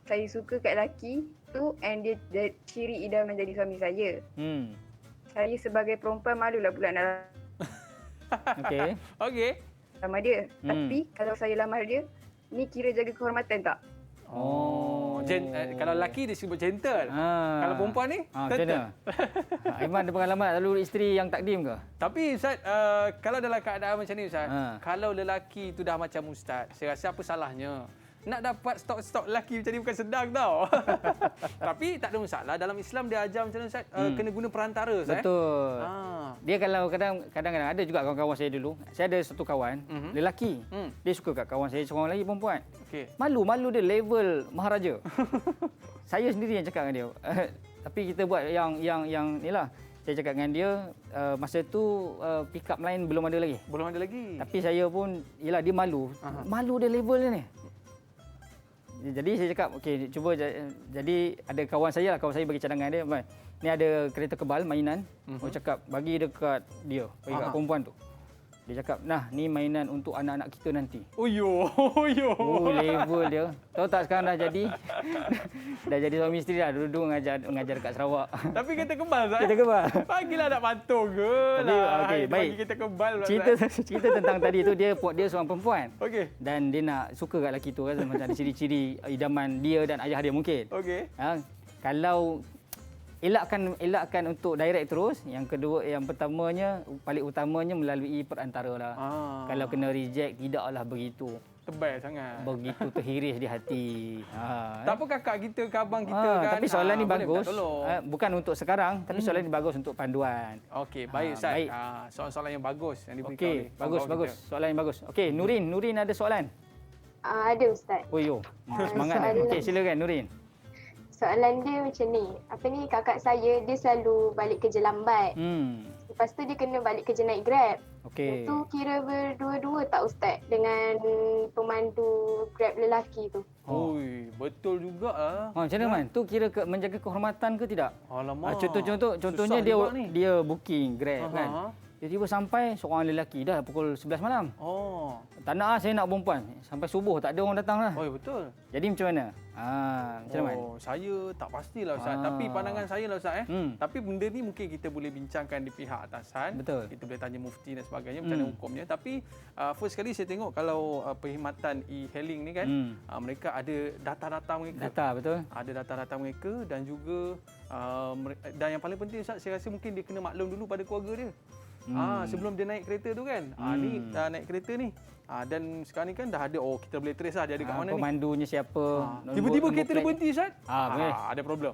saya suka kat lelaki tu and dia ciri idaman jadi suami saya. Saya sebagai perempuan malulah pula nak Okey. lamar dia. Tapi kalau saya lamar dia, ni kira jaga kehormatan tak? Kalau lelaki disebut gentle. Kalau perempuan ni macam mana? Aiman ada pengalaman tak lalu isteri yang takdim ke? Tapi Ustaz, kalau dalam keadaan macam ni Ustaz, kalau lelaki tu dah macam Ustaz, saya rasa apa salahnya? Nak dapat stok-stok lelaki macam ni bukan sedang tau. Tapi tak ada masalah. Dalam Islam dia ajar macam mana Ustaz? Kena guna perantara Ustaz. Betul. Dia kalau kadang-kadang ada juga kawan-kawan saya dulu. Saya ada satu kawan, lelaki. Dia suka kat kawan saya seorang lagi perempuan. Malu dia level maharaja. Saya sendiri yang cakap dengan dia. Tapi kita buat yang inilah. Saya cakap dengan dia, masa tu pick up line belum ada lagi. Tapi saya pun, dia malu. Malu dia level dia ni. Jadi saya cakap, okey, cuba jadi ada kawan saya bagi cadangan dia, ni ada kereta kebal mainan. Saya cakap bagi dekat dia, bagi kat perempuan tu. Dia cakap, nah ni mainan untuk anak-anak kita nanti. Oh level dia. Tahu tak sekarang dah jadi suami isteri dah, duduk mengajar dekat Sarawak. Tapi kereta kebal Ustaz. Kereta kebal. Bagilah nak patung ke lah. Okey, baik. Bagi kereta kebal pula, Cerita tentang tadi tu dia seorang perempuan. Okey. Dan dia nak suka kat lelaki tu kan, macam ada ciri-ciri idaman dia dan ayah dia mungkin. Okey. Kalau elakkan untuk direct terus. Yang kedua, yang pertamanya, paling utamanya melalui perantara lah. Kalau kena reject, tidaklah begitu. Tebal sangat. Begitu terhiris di hati. Tak apa kakak kita ke abang kita kan. Tapi soalan ni bagus. Bukan untuk sekarang, tapi soalan ni bagus untuk panduan. Okey, baik Ustaz. Baik. Soalan yang bagus yang diberikan oleh bagus. Soalan yang bagus. Okey, Nurin ada soalan? Ada Ustaz. Oh yo, semangat. Okey, silakan Nurin. Soalan dia macam ni. Kakak saya dia selalu balik kerja lambat. Lepas tu dia kena balik kerja naik Grab. Okey. Itu kira berdua-dua tak Ustaz dengan pemandu Grab lelaki tu? Oi, betul juga ah. Macam mana Man? Tu kira menjaga kehormatan ke tidak? Alamak. Contohnya dia booking Grab kan. Tiba-tiba sampai seorang lelaki dah pukul 11 malam. Tak nak saya nak perempuan. Sampai subuh tak ada orang datang lah. Oh, betul. Jadi macam mana? Macam mana? Saya tak pastilah Ustaz. Tapi pandangan saya lah Ustaz. Tapi benda ni mungkin kita boleh bincangkan di pihak atasan. Betul. Kita boleh tanya mufti dan sebagainya macam mana hukumnya. Tapi first kali saya tengok kalau perkhidmatan e-hailing ni kan, mereka ada data-data mereka. Data, betul. Ada data-data mereka dan juga dan yang paling penting Ustaz, saya rasa mungkin dia kena maklum dulu pada keluarga dia. Sebelum dia naik kereta tu kan. Ni naik kereta ni. Dan sekarang ni kan dah ada, kita boleh trace lah dia ada kat mana ni. Pemandunya siapa. Tiba-tiba kereta dia berhenti Ustaz. Ada problem.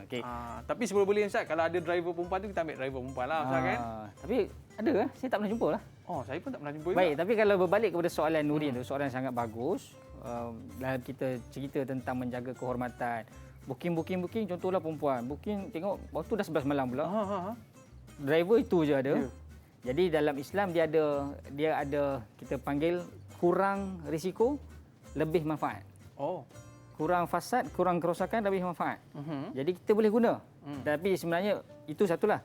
Okay. Tapi sebelum boleh Ustaz, kalau ada driver perempuan tu kita ambil driver perempuan lah Ustaz kan. Tapi ada lah, saya tak pernah jumpa lah. Saya pun tak pernah jumpa juga. Baik, tapi kalau berbalik kepada soalan Nurin tu, soalan sangat bagus. Dalam kita cerita tentang menjaga kehormatan. Booking, contohlah perempuan. Booking, tengok waktu dah 11 malam pula. Driver itu je ada. Jadi dalam Islam dia ada kita panggil kurang risiko, lebih manfaat. Kurang fasad, kurang kerosakan, lebih manfaat. Jadi kita boleh guna. Tapi sebenarnya itu satulah.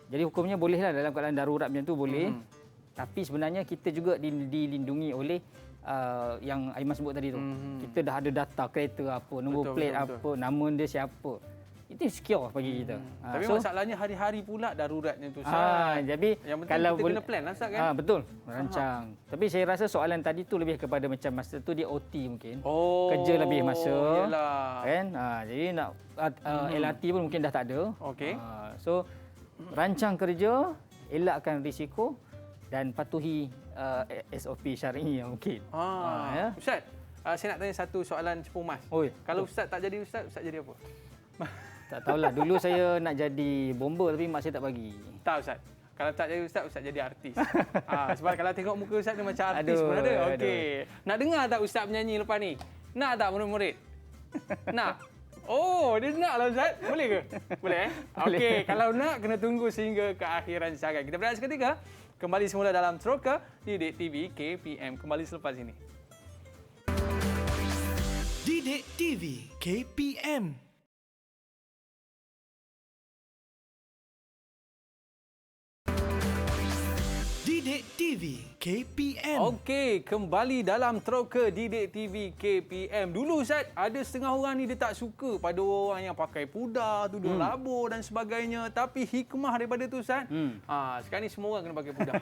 Jadi hukumnya bolehlah dalam keadaan darurat macam tu boleh. Tapi sebenarnya kita juga dilindungi oleh yang Aiman sebut tadi tu. Kita dah ada data kereta apa, nombor plate apa, nama dia siapa. Itu secure bagi kita. Tapi masalahnya hari-hari pula daruratnya tu Ustaz. Jadi yang penting kalau kita kena plan lah Ustaz kan. Betul, rancang. Tapi saya rasa soalan tadi tu lebih kepada macam masa tu dia OT mungkin. Kerja lebih masa. Kan? Jadi nak LRT pun mungkin dah tak ada. Okey. So rancang kerja, elakkan risiko dan patuhi SOP syar'i yang mungkin. Ya. Ustaz, saya nak tanya satu soalan cepu mas. Kalau Ustaz tak jadi Ustaz jadi apa? Tak tahulah. Dulu saya nak jadi bomber tapi mak saya tak bagi. Tak Ustaz. Kalau tak jadi Ustaz jadi artis. Sebab kalau tengok muka Ustaz dia macam artis pun ada. Okey. Nak dengar tak Ustaz menyanyi lepas ni? Nak tak murid-murid? Nak? Dia nak lah Ustaz. Boleh ke? Boleh Okey. Kalau nak kena tunggu sehingga ke akhiran sahaja. Kita berehat seketika. Kembali semula dalam Teroka Didik TV KPM. Kembali selepas ini. Didik TV KPM. Didik TV KPM. Okey, kembali dalam Teroka Didik TV KPM. Dulu Ustaz, ada setengah orang ni dia tak suka pada orang yang pakai pudar, tudung labur dan sebagainya. Tapi hikmah daripada tu Ustaz, sekarang ni semua orang kena pakai pudar.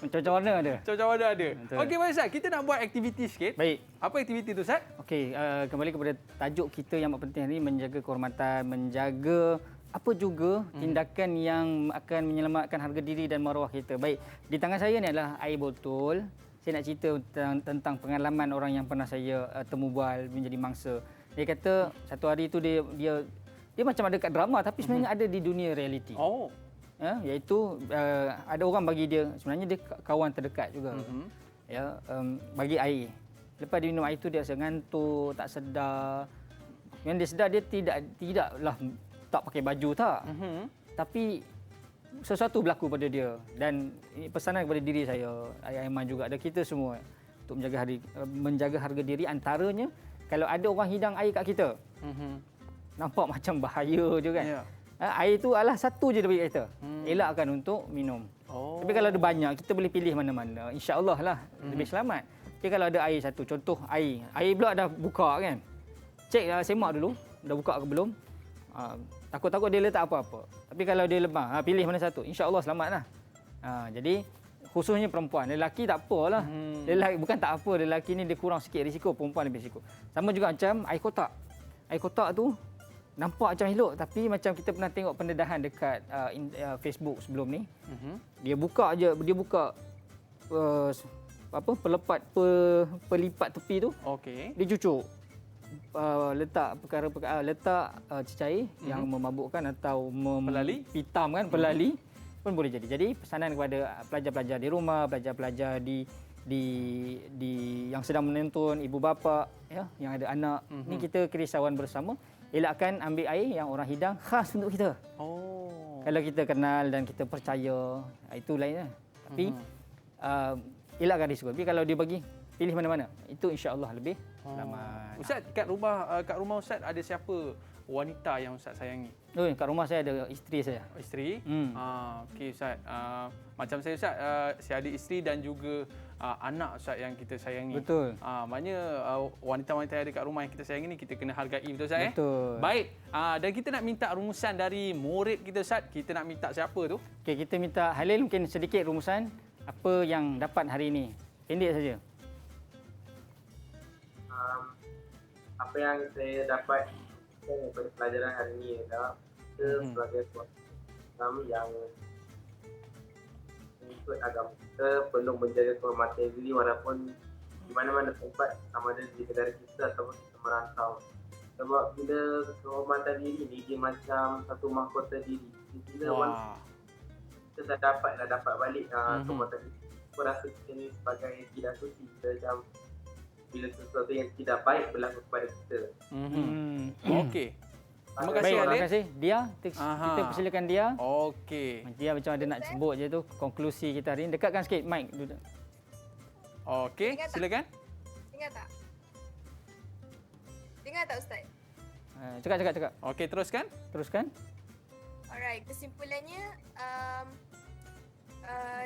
Macam-macam warna ada. Macam-macam warna ada. Okey baik Ustaz, kita nak buat aktiviti sikit. Baik. Apa aktiviti tu Ustaz? Okey, kembali kepada tajuk kita yang penting ni, menjaga kehormatan, menjaga apa juga tindakan yang akan menyelamatkan harga diri dan maruah kita. Baik, di tangan saya ni adalah air botol. Saya nak cerita tentang pengalaman orang yang pernah saya temu bual menjadi mangsa. Dia kata satu hari tu dia macam ada kat drama tapi sebenarnya ada di dunia realiti. Iaitu ada orang bagi dia, sebenarnya dia kawan terdekat juga. Bagi air. Lepas dia minum air tu dia rasa ngantuk, tak sedar. Yang dia sedar dia tidaklah tak pakai baju tak. Tapi sesuatu berlaku pada dia dan ini pesanan kepada diri saya, Aiman juga, ada kita semua untuk menjaga harga diri, antaranya kalau ada orang hidang air kat kita, nampak macam bahaya je kan. Air tu adalah satu je daripada kita. Elakkan untuk minum. Tapi kalau ada banyak, kita boleh pilih mana-mana. InsyaAllah lah lebih selamat. Tapi kalau ada air satu, contoh air. Air pula dah buka kan. Cek semak dulu, dah buka ke belum. Takut-takut dia letak apa-apa. Tapi kalau dia lemah, pilih mana satu. InsyaAllah selamatlah. Jadi khususnya perempuan. Lelaki tak apalah. Lelaki bukan tak apa, lelaki ni dia kurang sikit risiko, perempuan lebih risiko. Sama juga macam air kotak. Air kotak tu nampak macam elok, tapi macam kita pernah tengok pendedahan dekat Facebook sebelum ni. Dia buka pelepat pelipat tepi tu. Dia cucuk. Letak letak cecair yang memabukkan atau pitamkan pelali pun boleh jadi. Jadi pesanan kepada pelajar-pelajar di rumah, pelajar-pelajar di yang sedang menonton, ibu bapa ya yang ada anak, ni kita kerisauan bersama, elakkan ambil air yang orang hidang khas untuk kita. Kalau kita kenal dan kita percaya, itu lainnya. Tapi elakkan risiko. Tapi kalau dia bagi pilih mana-mana, itu insya-Allah lebih selamat. Ustaz, kat rumah Ustaz ada siapa wanita yang Ustaz sayangi? Kat rumah saya ada isteri saya. Isteri? Okey Ustaz. Macam saya Ustaz, saya ada isteri dan juga anak Ustaz yang kita sayangi. Betul. Maknanya wanita-wanita yang ada kat rumah yang kita sayangi ni kita kena hargai, betul Ustaz? Betul. Baik. Dan kita nak minta rumusan dari murid kita Ustaz. Kita nak minta siapa tu? Okey, kita minta Halil mungkin sedikit rumusan apa yang dapat hari ini. Pendek saja. Apa yang saya dapat daripada pelajaran hari ini adalah kita sebagai Islam yang mengikut agama, kita perlu menjaga kehormatan diri walaupun di mana-mana tempat, sama ada di negara kita ataupun kita merantau. Sebab bila kehormatan diri ni dia macam satu mahkota diri. Bila kita dah dapat balik kehormatan diri, aku rasa kita ni sebagai tidak suci, kita macam bila sesuatu yang tidak baik berlaku kepada kita. Okey. Terima kasih Halil. Terima kasih. Dia, kita persilakan dia. Okey. Dia macam ada nak sebut je tu konklusi kita hari ni. Dekatkan sikit mic duduk. Okey, silakan. Dengar tak? Dengar tak Ustaz? Cakap. Okey, teruskan. Alright, kesimpulannya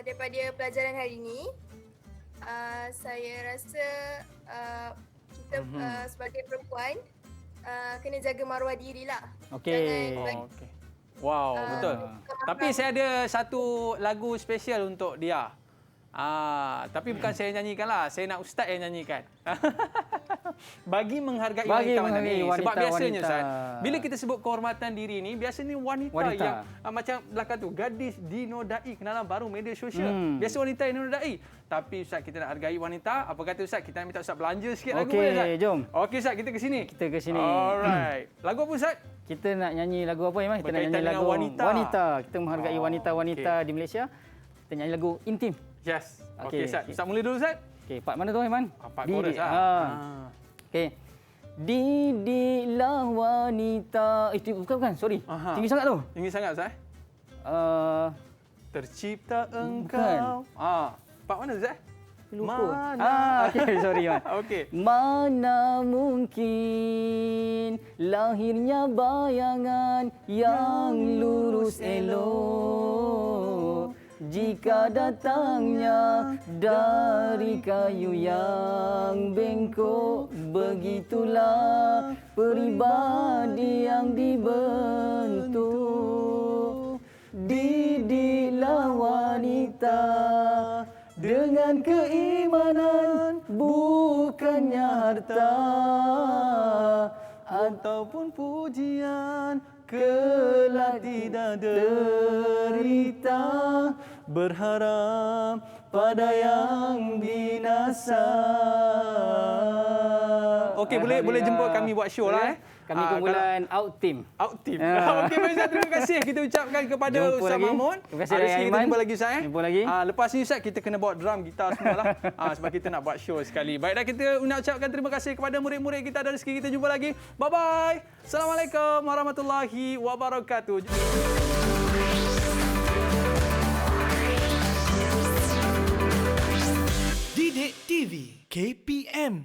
daripada pelajaran hari ini, saya rasa kita sebagai perempuan kena jaga maruah diri lah. Okey. Wow, betul. Tapi saya ada satu lagu spesial untuk dia. Tapi bukan saya nyanyikan lah. Saya nak Ustaz yang nyanyikan. Bagi menghargai wanita ni. Sebab biasanya Ustaz, bila kita sebut kehormatan diri ni, biasanya wanita. Yang macam belakang tu, gadis dinodai, kenalan baru media sosial. Biasa wanita yang dinodai. Tapi Ustaz, kita nak hargai wanita. Apa kata Ustaz, kita nak minta Ustaz belanja sikit lagu boleh Ustaz? Jom. Okey Ustaz, kita ke sini. Alright. Lagu apa Ustaz? Kita nak nyanyi lagu apa Iman? Kita nak nyanyi lagu wanita. Kita menghargai wanita-wanita di Malaysia. Kita nyanyi lagu intim. Yes. Okey Ustaz. Ustaz mula dulu Ustaz. Okey, part mana tu Iman? Part chorus lah. Okey. Didiklah wanita. Bukan. Sorry. Tinggi sangat tu. Tinggi sangat Ustaz. Tercipta engkau. Bukan. Part mana Ustaz? Lupa. Okey, sorry Iman. Okey. Mana mungkin lahirnya bayangan yang lurus elok jika datangnya dari kayu yang bengkok. Begitulah peribadi yang dibentuk. Didiklah wanita dengan keimanan, bukannya harta ataupun pujian. Kelak tidak derita, berharap pada yang binasa. Okey, boleh jemput kami buat show lah. Kami kumpulan Out Team. Okey, baik Ustaz, terima kasih kita ucapkan kepada Ustaz Mahmud. Terima kasih Aiman. Kita jumpa lagi Ustaz. Jumpa lagi. Lepas ni Ustaz, kita kena bawa drum, gitar semualah. Sebab kita nak buat show sekali. Baik, dah kita nak ucapkan terima kasih kepada murid-murid kita dan rezeki kita jumpa lagi. Bye-bye. Assalamualaikum warahmatullahi wabarakatuh. Didik TV KPM